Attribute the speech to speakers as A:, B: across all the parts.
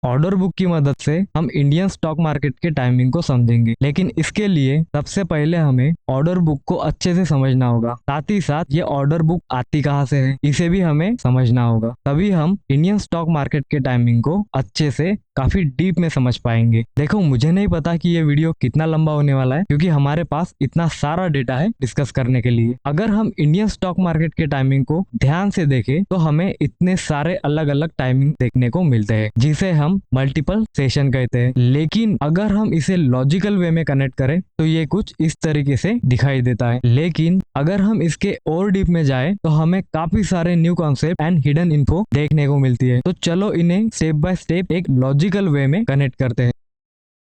A: Order book की मदद से हम इंडियन स्टॉक मार्केट के टाइमिंग को समझेंगे, लेकिन इसके लिए सबसे पहले हमें ऑर्डर बुक को अच्छे से समझना होगा। साथ ही साथ ये ऑर्डर बुक आती कहाँ से है, इसे भी हमें समझना होगा। तभी हम इंडियन स्टॉक मार्केट के टाइमिंग को अच्छे से काफी डीप में समझ पाएंगे। देखो, मुझे नहीं पता कि ये वीडियो कितना लंबा होने वाला है, क्योंकि हमारे पास इतना सारा डेटा है डिस्कस करने के लिए। अगर हम इंडियन स्टॉक मार्केट के टाइमिंग को ध्यान से देखें तो हमें इतने सारे अलग अलग टाइमिंग देखने को मिलते हैं, जिसे हम मल्टीपल सेशन कहते हैं। लेकिन अगर हम इसे लॉजिकल वे में कनेक्ट करें तो ये कुछ इस तरीके से दिखाई देता है। लेकिन अगर हम इसके और डीप में जाएं तो हमें काफी सारे new concept and hidden info देखने को मिलती है। तो चलो इन्हें स्टेप बाय स्टेप एक लॉजिकल वे में कनेक्ट करते हैं।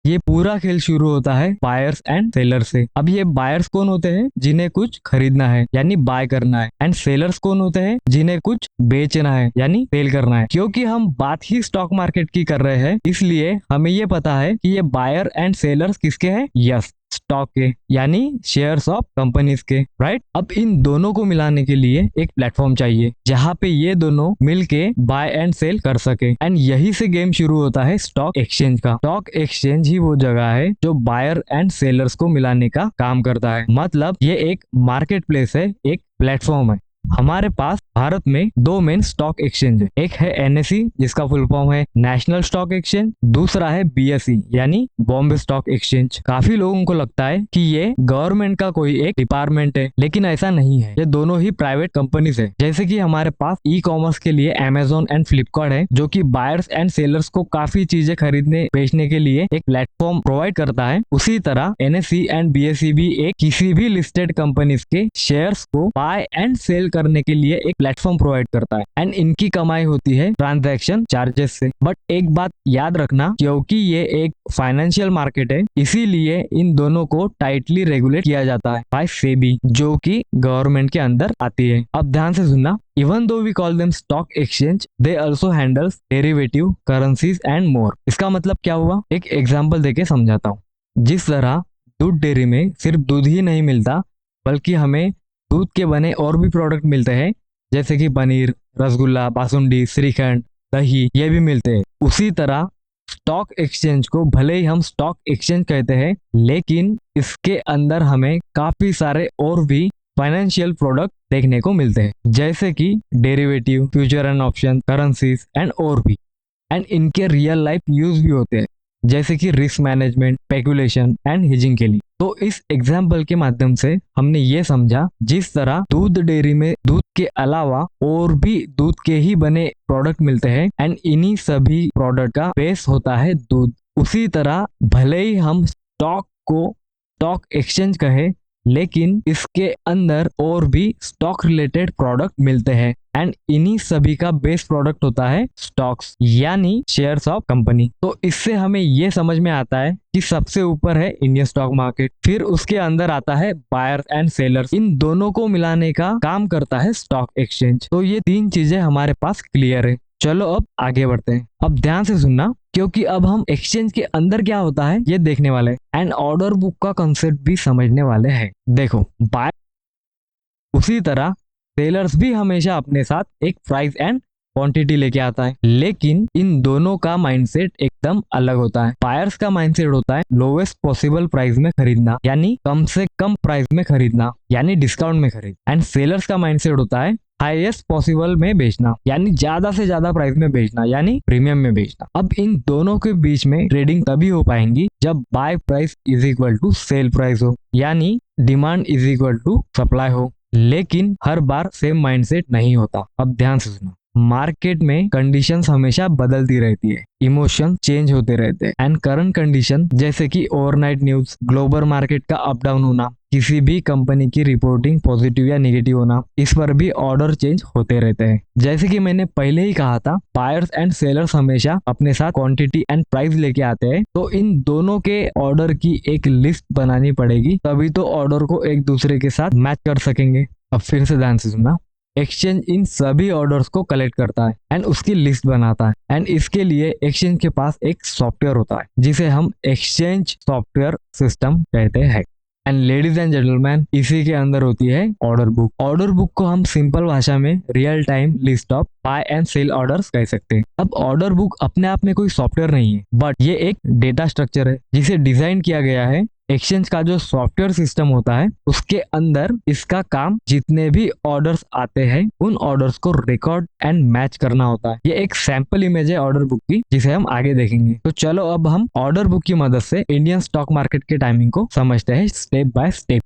A: ये पूरा खेल शुरू होता है बायर्स एंड सेलर्स से। अब ये बायर्स कौन होते हैं? जिन्हें कुछ खरीदना है यानी बाय करना है। एंड सेलर्स कौन होते हैं? जिन्हें कुछ बेचना है यानी सेल करना है। क्योंकि हम बात ही स्टॉक मार्केट की कर रहे हैं, इसलिए हमें ये पता है कि ये बायर एंड सेलर्स किसके हैं? यस, स्टॉक के, यानी शेयर्स ऑफ कंपनीज के, राइट। अब इन दोनों को मिलाने के लिए एक प्लेटफॉर्म चाहिए जहां पे ये दोनों मिलके बाय एंड सेल कर सके। एंड यही से गेम शुरू होता है स्टॉक एक्सचेंज का। स्टॉक एक्सचेंज ही वो जगह है जो बायर एंड सेलर्स को मिलाने का काम करता है। मतलब ये एक मार्केट प्लेस है, एक प्लेटफॉर्म है। हमारे पास भारत में दो मेन स्टॉक एक्सचेंज है। एक है एनएसई, जिसका फुल फॉर्म है नेशनल स्टॉक एक्सचेंज। दूसरा है बीएसई यानी बॉम्बे स्टॉक एक्सचेंज। काफी लोगों को लगता है कि ये गवर्नमेंट का कोई एक डिपार्टमेंट है, लेकिन ऐसा नहीं है। ये दोनों ही प्राइवेट कंपनीज है। जैसे कि हमारे पास ई कॉमर्स के लिए अमेजोन एंड फ्लिपकार्ट है, जो कि बायर्स एंड सेलर्स को काफी चीजें खरीदने बेचने के लिए एक प्लेटफॉर्म प्रोवाइड करता है। उसी तरह एनएसई एंड बीएसई भी एक किसी भी लिस्टेड कंपनीज के शेयर्स को बाय एंड सेल करने के लिए एक प्लेटफॉर्म प्रोवाइड करता है। एंड इनकी कमाई होती है ट्रांजैक्शन चार्जेस से। बट एक बात याद रखना, क्योंकि ये एक फाइनेंशियल मार्केट है, इसीलिए इन दोनों को टाइटली रेगुलेट किया जाता है बाय सेबी, जो कि गवर्नमेंट के अंदर आती है। अब ध्यान से सुनना, even though we call them stock exchange, they also handles derivative, currencies and more. इसका मतलब क्या हुआ? एक एग्जांपल देके समझाता हूँ। जिस तरह दूध डेयरी में सिर्फ दूध ही नहीं मिलता, बल्कि हमें दूध के बने और भी प्रोडक्ट मिलते हैं, जैसे कि पनीर, रसगुल्ला, बासुंदी, श्रीखंड, दही, ये भी मिलते हैं। उसी तरह स्टॉक एक्सचेंज को भले ही हम स्टॉक एक्सचेंज कहते हैं, लेकिन इसके अंदर हमें काफी सारे और भी फाइनेंशियल प्रोडक्ट देखने को मिलते हैं, जैसे कि derivative, future and option, currencies and और भी। एंड इनके रियल लाइफ यूज भी होते हैं, जैसे कि risk management, speculation and hedging के लिए। तो इस एग्जाम्पल के माध्यम से हमने ये समझा, जिस तरह दूध डेयरी में दूध के अलावा और भी दूध के ही बने प्रोडक्ट मिलते हैं, एंड इन्हीं सभी प्रोडक्ट का बेस होता है दूध। उसी तरह भले ही हम स्टॉक को स्टॉक एक्सचेंज कहे, लेकिन इसके अंदर और भी स्टॉक रिलेटेड प्रोडक्ट मिलते हैं, एंड इन्हीं सभी का बेस प्रोडक्ट होता है स्टॉक्स यानी शेयर्स ऑफ कंपनी। तो इससे हमें ये समझ में आता है कि सबसे ऊपर है इंडियन स्टॉक मार्केट, फिर उसके अंदर आता है बायर एंड सेलर्स। इन दोनों को मिलाने का काम करता है स्टॉक एक्सचेंज। तो ये तीन चीजें हमारे पास क्लियर है। चलो अब आगे बढ़ते हैं। अब ध्यान से सुनना, क्योंकि अब हम एक्सचेंज के अंदर क्या होता है ये देखने वाले हैं, एंड ऑर्डर बुक का कंसेप्ट भी समझने वाले हैं। देखो, बाय उसी तरह सेलर्स भी हमेशा अपने साथ एक प्राइस एंड क्वांटिटी लेके आता है, लेकिन इन दोनों का माइंडसेट एकदम अलग होता है। बायर्स का माइंडसेट होता है लोवेस्ट पॉसिबल प्राइस में खरीदना, यानी कम से कम प्राइस में खरीदना, यानी डिस्काउंट में खरीद। एंड सेलर्स का माइंडसेट होता है हाईएस्ट पॉसिबल में बेचना, यानी ज्यादा से ज्यादा प्राइस में बेचना, यानी प्रीमियम में बेचना। अब इन दोनों के बीच में ट्रेडिंग तभी हो पाएंगी जब buy price is equal to sell price हो, यानी demand is equal to supply हो। लेकिन हर बार सेम माइंडसेट नहीं होता। अब ध्यान से सुनो, मार्केट में कंडीशंस हमेशा बदलती रहती है, इमोशन चेंज होते रहते हैं, एंड करंट कंडीशन जैसे कि ओवरनाइट न्यूज, ग्लोबल मार्केट का अप डाउन होना, किसी भी कंपनी की रिपोर्टिंग पॉजिटिव या नेगेटिव होना, इस पर भी ऑर्डर चेंज होते रहते हैं। जैसे कि मैंने पहले ही कहा था, बायर्स एंड सेलर्स हमेशा अपने साथ क्वांटिटी एंड प्राइस लेके आते हैं। तो इन दोनों के ऑर्डर की एक लिस्ट बनानी पड़ेगी, तभी तो ऑर्डर को एक दूसरे के साथ मैच कर सकेंगे। अब फिर से ध्यान से सुनना, एक्सचेंज इन सभी ऑर्डर्स को कलेक्ट करता है एंड उसकी लिस्ट बनाता है, एंड इसके लिए एक्सचेंज के पास एक सॉफ्टवेयर होता है जिसे हम एक्सचेंज सॉफ्टवेयर सिस्टम कहते हैं। एंड लेडीज एंड जेंटलमैन, इसी के अंदर होती है ऑर्डर बुक। ऑर्डर बुक को हम सिंपल भाषा में real time list of buy and sell orders कह सकते हैं। अब ऑर्डर बुक अपने आप में कोई सॉफ्टवेयर नहीं है, बट ये एक डेटा स्ट्रक्चर है जिसे डिजाइन किया गया है एक्सचेंज का जो सॉफ्टवेयर सिस्टम होता है उसके अंदर। इसका काम जितने भी ऑर्डर्स आते हैं उन ऑर्डर्स को रिकॉर्ड एंड मैच करना होता है। ये एक सैंपल इमेज है ऑर्डर बुक की जिसे हम आगे देखेंगे। तो चलो अब हम ऑर्डर बुक की मदद से इंडियन स्टॉक मार्केट के टाइमिंग को समझते हैं स्टेप बाय स्टेप।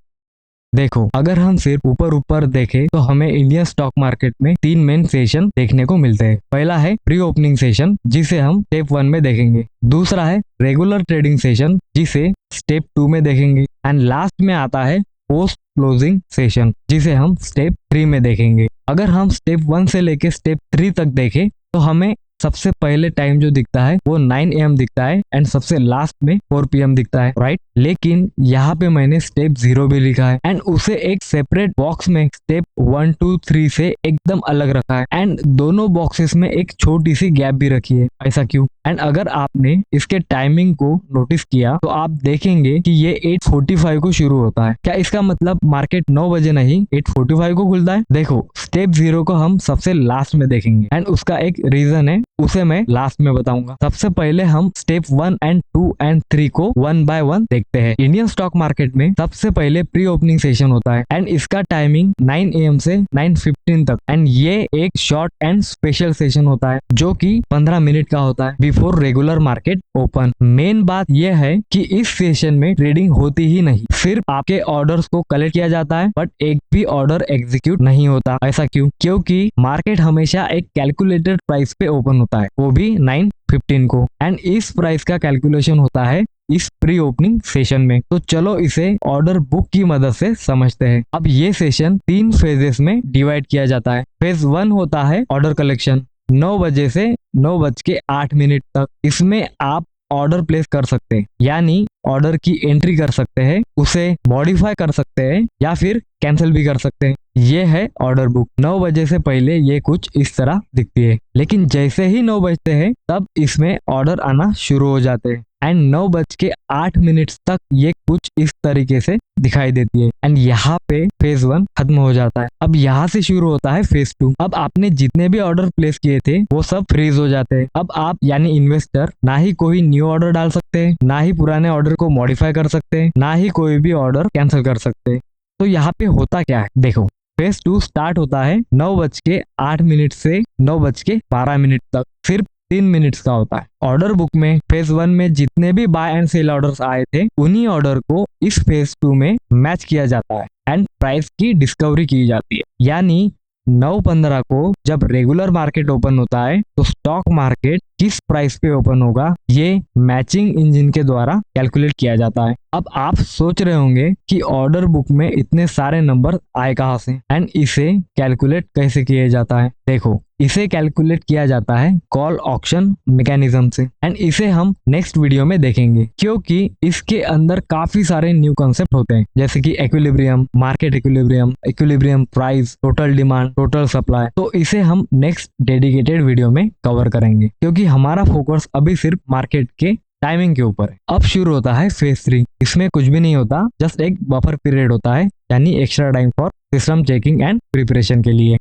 A: देखो, अगर हम सिर्फ ऊपर ऊपर देखें तो हमें इंडियन स्टॉक मार्केट में 3 मेन सेशन देखने को मिलते हैं। पहला है प्री ओपनिंग सेशन जिसे हम स्टेप 1 में देखेंगे। दूसरा है रेगुलर ट्रेडिंग सेशन जिसे स्टेप 2 में देखेंगे। एंड लास्ट में आता है पोस्ट क्लोजिंग सेशन जिसे हम स्टेप 3 में देखेंगे। अगर हम स्टेप 1 से लेके स्टेप 3 तक देखें तो हमें सबसे पहले टाइम जो दिखता है वो 9 AM दिखता है एंड सबसे लास्ट में 4 PM दिखता है, राइट। लेकिन यहाँ पे मैंने स्टेप 0 भी लिखा है एंड उसे एक सेपरेट बॉक्स में स्टेप 1 2 3 से एकदम अलग रखा है एंड दोनों बॉक्सेस में एक छोटी सी गैप भी रखी है। ऐसा क्यों? एंड अगर आपने इसके टाइमिंग को नोटिस किया तो आप देखेंगे कि ये 8:45 को शुरू होता है। क्या इसका मतलब मार्केट 9 बजे नहीं 8:45 को खुलता है? देखो, स्टेप 0 को हम सबसे लास्ट में देखेंगे एंड उसका एक रीजन है, उसे मैं लास्ट में बताऊंगा। सबसे पहले हम स्टेप 1 एंड 2 एंड 3 को 1 बाय 1 देखते हैं। इंडियन स्टॉक मार्केट में सबसे पहले प्री ओपनिंग सेशन होता है एंड इसका टाइमिंग 9 AM से 9:15 तक एंड ये एक शॉर्ट एंड स्पेशल सेशन होता है जो कि 15 मिनट का होता है before regular market open. Main बात यह है कि इस सेशन में ट्रेडिंग होती ही नहीं, सिर्फ आपके ऑर्डर्स को कलेक्ट किया जाता है बट एक भी ऑर्डर एग्जीक्यूट नहीं होता। ऐसा क्यों? क्योंकि मार्केट हमेशा एक कैलकुलेटेड प्राइस पे ओपन होता है, वो भी 9:15 को, एंड इस प्राइस का कैलकुलेशन होता है इस प्री ओपनिंग सेशन में। तो चलो इसे ऑर्डर बुक की मदद से समझते हैं। अब ये सेशन 3 फेजेस में डिवाइड किया जाता है। फेज 1 होता है ऑर्डर कलेक्शन, 9 बजे से 9:08 तक। इसमें आप ऑर्डर प्लेस कर सकते हैं, यानी ऑर्डर की एंट्री कर सकते हैं, उसे मॉडिफाई कर सकते हैं या फिर कैंसिल भी कर सकते हैं। ये है ऑर्डर बुक। 9 बजे से पहले ये कुछ इस तरह दिखती है, लेकिन जैसे ही 9 बजते हैं तब इसमें ऑर्डर आना शुरू हो जाते हैं एंड 9:08 तक ये कुछ इस तरीके से दिखाई देती है एंड यहाँ पे फेज 1 खत्म हो जाता है। अब यहाँ से शुरू होता है फेज 2। अब आपने जितने भी ऑर्डर प्लेस किए थे वो सब फ्रीज हो जाते हैं। अब आप यानी इन्वेस्टर ना ही कोई न्यू ऑर्डर डाल सकते हैं, ना ही पुराने ऑर्डर को मॉडिफाई कर सकते हैं, ना ही कोई भी ऑर्डर कैंसिल कर सकते हैं। तो यहाँ पे होता क्या है, देखो, फेज 2 स्टार्ट होता है 9:08 से 9:12 तक, सिर्फ 3 मिनट्स का होता है। ऑर्डर बुक में फेज 1 में जितने भी बाय एंड सेल ऑर्डर्स आए थे उन्हीं ऑर्डर को इस फेज 2 में मैच किया जाता है एंड प्राइस की डिस्कवरी की जाती है। यानी 9:15 को जब रेगुलर मार्केट ओपन होता है तो स्टॉक मार्केट किस प्राइस पे ओपन होगा ये मैचिंग इंजन के द्वारा कैलकुलेट किया जाता है। अब आप सोच रहे होंगे कि ऑर्डर बुक में इतने सारे नंबर आए कहां से एंड इसे कैलकुलेट कैसे किया जाता है। देखो, इसे कैलकुलेट किया जाता है कॉल ऑक्शन मैकेनिज्म से एंड इसे हम नेक्स्ट वीडियो में देखेंगे, क्योंकि इसके अंदर काफी सारे न्यू कॉन्सेप्ट होते हैं जैसे कि equilibrium, market equilibrium, equilibrium price, total demand, total supply. तो इसे हम नेक्स्ट डेडिकेटेड वीडियो में कवर करेंगे, क्योंकि हमारा फोकस अभी सिर्फ मार्केट के टाइमिंग के ऊपर है। अब शुरू होता है फेज 3। इसमें कुछ भी नहीं होता, जस्ट एक बफर पीरियड होता है, यानी extra time for system checking and preparation के लिए।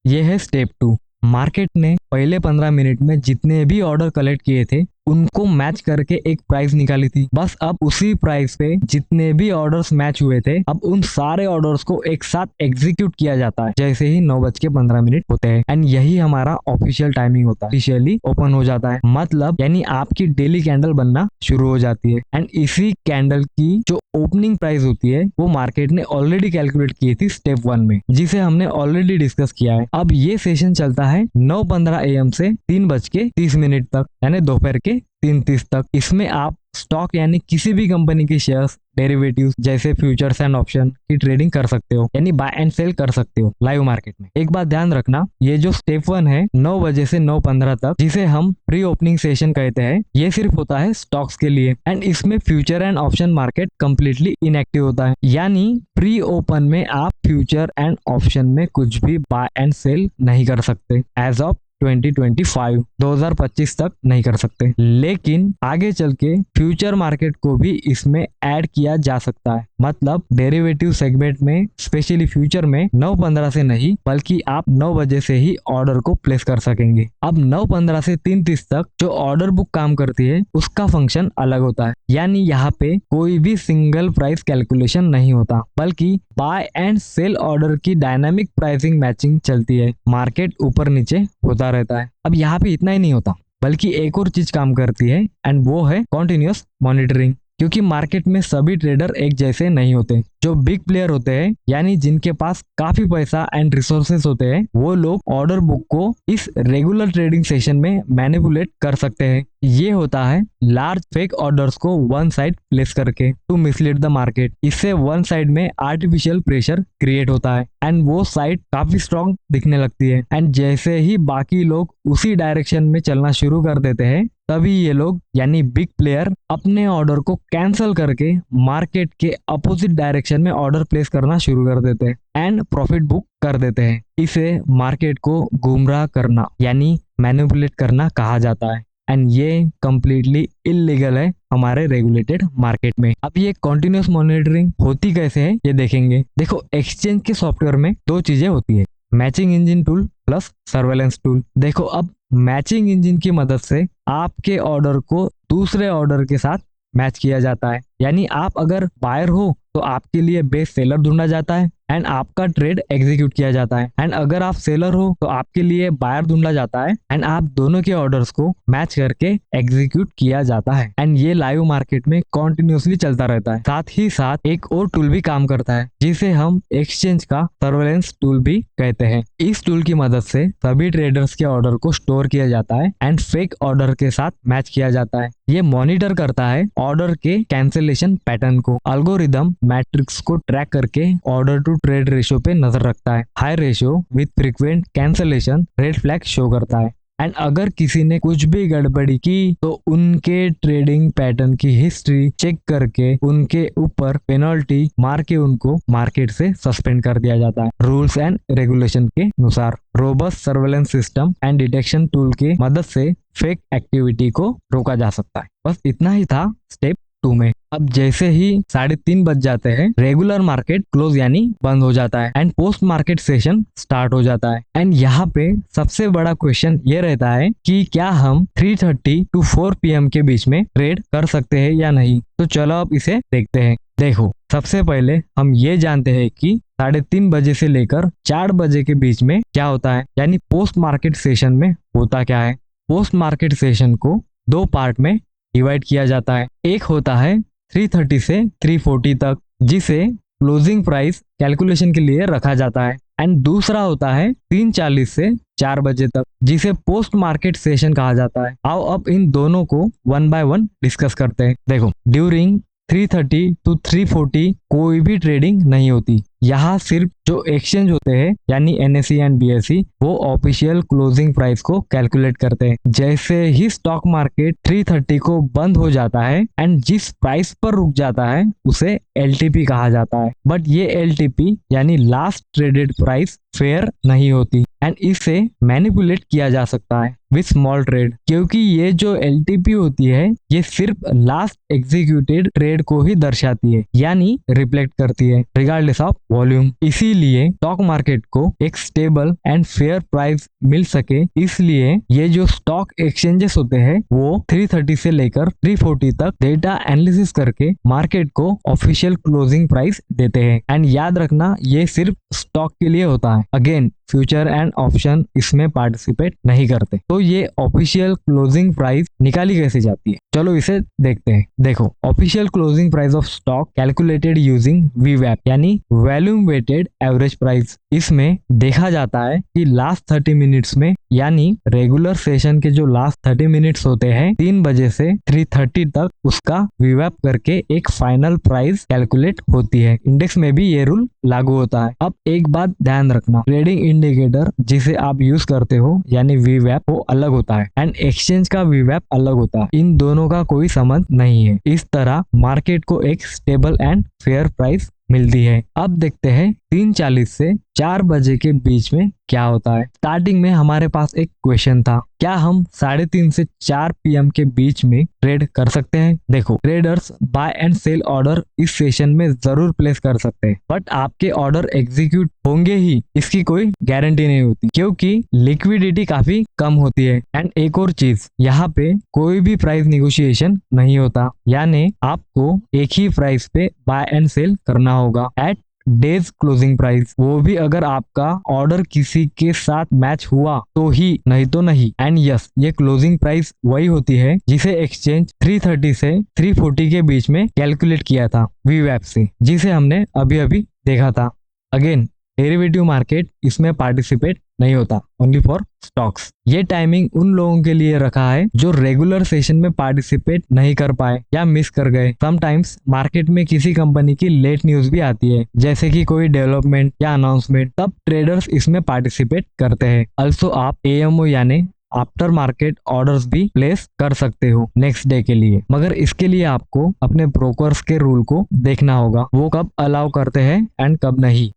A: ये है स्टेप 2। मार्केट ने पहले 15 मिनट में जितने भी ऑर्डर कलेक्ट किए थे उनको मैच करके एक प्राइस निकाली थी। बस अब उसी प्राइस पे जितने भी ऑर्डर्स मैच हुए थे अब उन सारे ऑर्डर्स को एक साथ एग्जीक्यूट किया जाता है जैसे ही 9:15 होते हैं एंड यही हमारा ऑफिशियल टाइमिंग होता है। ऑफिशियली ओपन हो जाता है, मतलब यानी आपकी डेली कैंडल बनना शुरू हो जाती है एंड इसी कैंडल की जो ओपनिंग प्राइस होती है वो मार्केट ने ऑलरेडी कैलकुलेट की थी स्टेप 1 में, जिसे हमने ऑलरेडी डिस्कस किया है। अब ये सेशन चलता है 9:15 AM से 3:30 तक, यानी दोपहर के 3:30 तक। इसमें आप स्टॉक यानी किसी भी कंपनी के शेयर्स, डेरिवेटिव्स जैसे फ्यूचर्स एंड ऑप्शन की ट्रेडिंग कर सकते हो, यानी बाय एंड सेल कर सकते हो लाइव मार्केट में। एक बात ध्यान रखना, ये जो स्टेप 1 है 9 बजे से 9:15 तक, जिसे हम प्री ओपनिंग सेशन कहते हैं, ये सिर्फ होता है स्टॉक्स के लिए एंड इसमें future and option market completely inactive होता है। यानी प्री ओपन में आप फ्यूचर एंड ऑप्शन में कुछ भी बाय एंड सेल नहीं कर सकते एज ऑफ 2025 तक नहीं कर सकते, लेकिन आगे चल के फ्यूचर मार्केट को भी इसमें ऐड किया जा सकता है। मतलब डेरिवेटिव सेगमेंट में स्पेशली फ्यूचर में 9:15 से नहीं बल्कि आप 9 बजे से ही ऑर्डर को प्लेस कर सकेंगे। अब 9:15 से 3:30 तक जो ऑर्डर बुक काम करती है उसका फंक्शन अलग होता है, यानी यहाँ पे कोई भी सिंगल प्राइस कैलकुलेशन नहीं होता बल्कि बाय एंड सेल ऑर्डर की डायनामिक प्राइसिंग मैचिंग चलती है। मार्केट ऊपर नीचे होता रहता है। अब यहाँ पे इतना ही नहीं होता बल्कि एक और चीज काम करती है एंड वो है कॉन्टिन्यूअस मॉनिटरिंग। क्योंकि मार्केट में सभी ट्रेडर एक जैसे नहीं होते। जो बिग प्लेयर होते हैं यानी जिनके पास काफी पैसा एंड रिसोर्सेस होते हैं वो लोग ऑर्डर बुक को इस रेगुलर ट्रेडिंग सेशन में मैनिपुलेट कर सकते हैं। ये होता है लार्ज फेक ऑर्डर्स को वन साइड प्लेस करके टू मिसलीड द मार्केट। इससे वन साइड में आर्टिफिशियल प्रेशर क्रिएट होता है एंड वो साइड काफी स्ट्रॉन्ग दिखने लगती है एंड जैसे ही बाकी लोग उसी डायरेक्शन में चलना शुरू कर देते हैं तभी ये लोग यानी बिग प्लेयर अपने ऑर्डर को कैंसिल करके मार्केट के अपोजिट डायरेक्शन में ऑर्डर प्लेस करना शुरू कर देते हैं एंड प्रॉफिट बुक कर देते हैं। इसे मार्केट को गुमराह करना यानी मैनिपुलेट करना कहा जाता है एंड ये कंप्लीटली इलीगल है हमारे रेगुलेटेड मार्केट में। अब ये कॉन्टिन्यूअस मॉनिटरिंग होती कैसे है ये देखेंगे। देखो एक्सचेंज के सॉफ्टवेयर में दो चीजें होती है, matching engine tool plus surveillance tool. देखो अब मैचिंग इंजन की मदद से आपके ऑर्डर को दूसरे ऑर्डर के साथ मैच किया जाता है, यानी आप अगर बायर हो तो आपके लिए बेस्ट सेलर ढूंढा जाता है एंड आपका ट्रेड एग्जीक्यूट किया जाता है एंड अगर आप सेलर हो तो आपके लिए बायर ढूंढा जाता है एंड आप दोनों के ऑर्डर्स को मैच करके एग्जीक्यूट किया जाता है एंड ये लाइव मार्केट में कॉन्टिन्यूसली चलता रहता है। साथ ही साथ एक और टूल भी काम करता है जिसे हम एक्सचेंज का सर्वेलेंस टूल भी कहते हैं। इस टूल की मदद से सभी ट्रेडर्स के ऑर्डर को स्टोर किया जाता है एंड फेक ऑर्डर के साथ मैच किया जाता है। ये मॉनिटर करता है ऑर्डर के कैंसिलेशन पैटर्न को। अल्गोरिदम मैट्रिक्स को ट्रैक करके ऑर्डर टू ट्रेड रेशियो पे नजर रखता है। High ratio with frequent cancellation red flag show करता है एंड अगर किसी ने कुछ भी गड़बड़ी की तो उनके ट्रेडिंग पैटर्न की हिस्ट्री चेक करके उनके ऊपर पेनल्टी मार के उनको मार्केट से सस्पेंड कर दिया जाता है रूल्स एंड रेगुलेशन के अनुसार। Robust surveillance system and detection tool की मदद से फेक एक्टिविटी को रोका जा सकता है। बस इतना ही था स्टेप 2 में। अब जैसे ही 3:30 बज जाते हैं रेगुलर मार्केट क्लोज यानी बंद हो जाता है and post market session start हो जाता है एंड यहाँ पे सबसे बड़ा क्वेश्चन ये रहता है कि क्या हम 3:30 to 4 PM के बीच में ट्रेड कर सकते हैं या नहीं। तो चलो अब इसे देखते हैं। देखो सबसे पहले हम ये जानते हैं कि 3:30 बजे से लेकर 4 बजे के बीच में क्या होता है, यानी पोस्ट मार्केट सेशन में होता क्या है। पोस्ट मार्केट सेशन को 2 पार्ट में डिवाइड किया जाता है। एक होता है 3:30 से 3:40 तक जिसे क्लोजिंग प्राइस कैलकुलेशन के लिए रखा जाता है एंड दूसरा होता है 3:40 से 4 बजे तक जिसे पोस्ट मार्केट सेशन कहा जाता है। आओ अब इन दोनों को 1 by 1 डिस्कस करते हैं। देखो ड्यूरिंग 3:30 to 3:40 कोई भी ट्रेडिंग नहीं होती। यहाँ सिर्फ जो एक्सचेंज होते हैं यानी NSE एंड BSE वो ऑफिशियल क्लोजिंग प्राइस को कैलकुलेट करते हैं। जैसे ही स्टॉक मार्केट 3:30 को बंद हो जाता है एंड जिस प्राइस पर रुक जाता है उसे LTP कहा जाता है। बट ये LTP यानी लास्ट ट्रेडेड प्राइस फेयर नहीं होती एंड इसे मैनिपुलेट किया जा सकता है विथ स्मॉल ट्रेड, क्योंकि ये जो LTP होती है ये सिर्फ लास्ट एग्जीक्यूटेड ट्रेड को ही दर्शाती है यानी रिफ्लेक्ट करती है रिगार्डलेस ऑफ वॉल्यूम। इसीलिए स्टॉक मार्केट को एक स्टेबल एंड फेयर प्राइस मिल सके इसलिए ये जो स्टॉक एक्सचेंजेस होते हैं वो 3:30 से लेकर 3:40 तक डेटा एनालिसिस करके मार्केट को ऑफिशियल क्लोजिंग प्राइस देते हैं एंड याद रखना ये सिर्फ स्टॉक के लिए होता है। अगेन फ्यूचर एंड ऑप्शन इसमें पार्टिसिपेट नहीं करते। तो ये ऑफिशियल क्लोजिंग प्राइस निकाली कैसे जाती है, चलो इसे देखते हैं। देखो official closing price of stock calculated using VWAP यानी वॉल्यूम वेटेड एवरेज प्राइस। इसमें देखा जाता है कि लास्ट 30 मिनट्स में यानी रेगुलर सेशन के जो लास्ट 30 मिनट्स होते हैं 3 बजे से 3:30 तक उसका VWAP करके एक फाइनल प्राइस कैलकुलेट होती है। इंडेक्स में भी ये रूल लागू होता है। अब एक बात ध्यान रखना, ट्रेडिंग इंडिकेटर जिसे आप यूज करते हो यानी VWAP वो अलग होता है एंड एक्सचेंज का VWAP अलग होता है। इन दोनों का कोई संबंध नहीं है। इस तरह मार्केट को एक स्टेबल एंड फेयर प्राइस मिलती है। अब देखते हैं 3:40 से 4 बजे के बीच में क्या होता है। स्टार्टिंग में हमारे पास एक क्वेश्चन था, क्या हम 3:30 से 4 PM के बीच में ट्रेड कर सकते हैं? देखो, traders buy and sell order इस सेशन में जरूर प्लेस कर सकते हैं, बट आपके ऑर्डर एग्जीक्यूट होंगे ही इसकी कोई गारंटी नहीं होती, क्योंकि लिक्विडिटी काफी कम होती है। एंड एक और चीज, यहाँ पे कोई भी प्राइस निगोशिएशन नहीं होता, यानी आपको एक ही प्राइस पे बाय एंड सेल करना होगा एट डेज क्लोजिंग प्राइस, वो भी अगर आपका ऑर्डर किसी के साथ मैच हुआ तो ही, नहीं तो नहीं। एंड यस, ये क्लोजिंग प्राइस वही होती है जिसे एक्सचेंज 330 से 340 के बीच में कैलकुलेट किया था वीवैप से, जिसे हमने अभी अभी देखा था। अगेन, डेरिवेटिव मार्केट इसमें पार्टिसिपेट नहीं होता, ओनली फॉर स्टॉक्स। ये टाइमिंग उन लोगों के लिए रखा है जो रेगुलर सेशन में पार्टिसिपेट नहीं कर पाए या मिस कर गए। समटाइम्स मार्केट में किसी कंपनी की लेट न्यूज भी आती है, जैसे कि कोई डेवलपमेंट या अनाउंसमेंट, तब ट्रेडर्स इसमें पार्टिसिपेट करते हैं। अल्सो आप AMO यानी आफ्टर मार्केट ऑर्डर्स भी प्लेस कर सकते हो नेक्स्ट डे के लिए, मगर इसके लिए आपको अपने ब्रोकर्स के रूल को देखना होगा, वो कब अलाउ करते हैं एंड कब नहीं।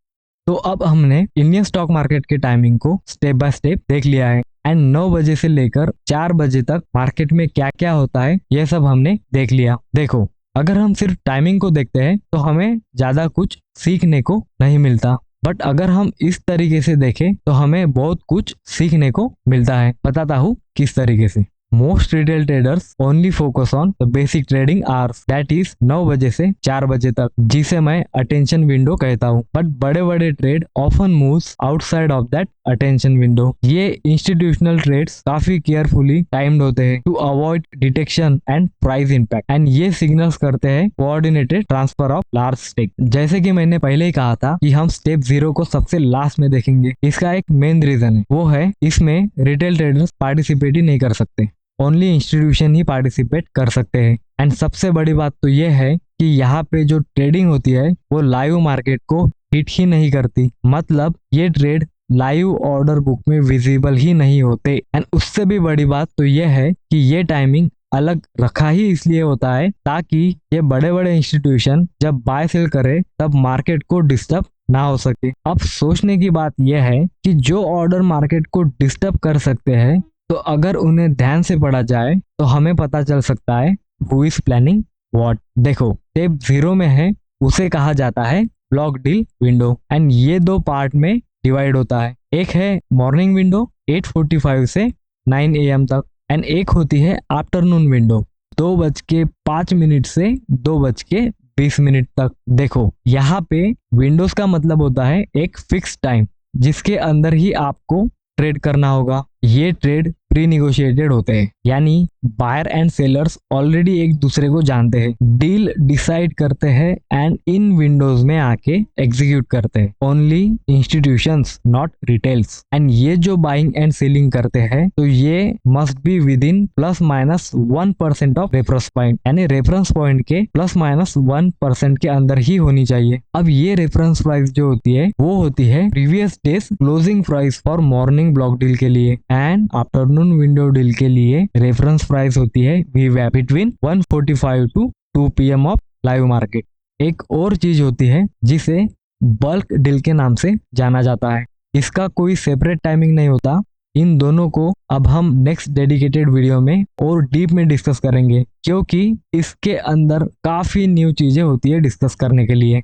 A: तो अब हमने इंडियन स्टॉक मार्केट के टाइमिंग को स्टेप बाय स्टेप देख लिया है एंड 9 बजे से लेकर 4 बजे तक मार्केट में क्या क्या होता है ये सब हमने देख लिया। देखो, अगर हम सिर्फ टाइमिंग को देखते हैं तो हमें ज्यादा कुछ सीखने को नहीं मिलता, बट अगर हम इस तरीके से देखें तो हमें बहुत कुछ सीखने को मिलता है। बताता हूँ किस तरीके से। Most retail traders only focus on the basic trading hours, that is 9 बजे से 4 बजे तक, जिसे मैं अटेंशन विंडो कहता हूँ। बट बड़े बड़े trade often moves outside of that attention window. ये इंस्टीट्यूशनल ट्रेड्स काफी केयरफुली टाइम्ड होते हैं to avoid detection and price impact, and ये सिग्नल्स करते हैं coordinated transfer of large stake. जैसे कि मैंने पहले ही कहा था कि हम स्टेप 0 को सबसे लास्ट में देखेंगे। इसका एक मेन रीजन है, वो है इसमें रिटेल ट्रेडर्स पार्टिसिपेट ही नहीं कर सकते, ओनली इंस्टीट्यूशन ही पार्टिसिपेट कर सकते हैं। एंड सबसे बड़ी बात तो ये है कि यहाँ पे जो ट्रेडिंग होती है वो लाइव मार्केट को हिट ही नहीं करती, मतलब ये ट्रेड लाइव ऑर्डर बुक में विजिबल ही नहीं होते। एंड उससे भी बड़ी बात तो ये है कि ये टाइमिंग अलग रखा ही इसलिए होता है ताकि ये बड़े बड़े इंस्टीट्यूशन जब बाय सेल करे तब मार्केट को डिस्टर्ब ना हो सके। अब सोचने की बात यह है कि जो ऑर्डर मार्केट को डिस्टर्ब कर सकते हैं, तो अगर उन्हें ध्यान से पढ़ा जाए तो हमें पता चल सकता है हु इज प्लानिंग व्हाट। देखो, स्टेप 0 में है, उसे कहा जाता है ब्लॉक डील विंडो, एंड ये 2 पार्ट में डिवाइड होता है। एक है मॉर्निंग विंडो 8:45 से 9 AM तक, एंड एक होती है आफ्टरनून विंडो 2:05 से 2:20 तक। देखो, यहाँ पे विंडोज का मतलब होता है एक फिक्स टाइम जिसके अंदर ही आपको ट्रेड करना होगा। ये ट्रेड प्री निगोशिएटेड होते हैं, यानी बायर एंड सेलर्स ऑलरेडी एक दूसरे को जानते हैं, डील डिसाइड करते हैं एंड इन विंडोज में आके एग्जीक्यूट करते हैं। Only institutions, not retails. And ये जो बाइंग एंड सेलिंग करते हैं तो ये must be with in ±1% of reference point, यानी रेफरेंस पॉइंट के ±1% के अंदर ही होनी चाहिए। अब ये रेफरेंस प्राइस जो होती है वो होती है previous days closing price for morning block deal के लिए, एंड आफ्टरनून विंडो डील के लिए रेफरेंस प्राइस होती है वीवैप between 1:45 to 2 PM of live market. एक और चीज होती है जिसे बल्क डील के नाम से जाना जाता है, इसका कोई सेपरेट टाइमिंग नहीं होता। इन दोनों को अब हम नेक्स्ट डेडिकेटेड वीडियो में और डीप में डिस्कस करेंगे, क्योंकि इसके अंदर काफी न्यू चीजें होती है डिस्कस करने के लिए।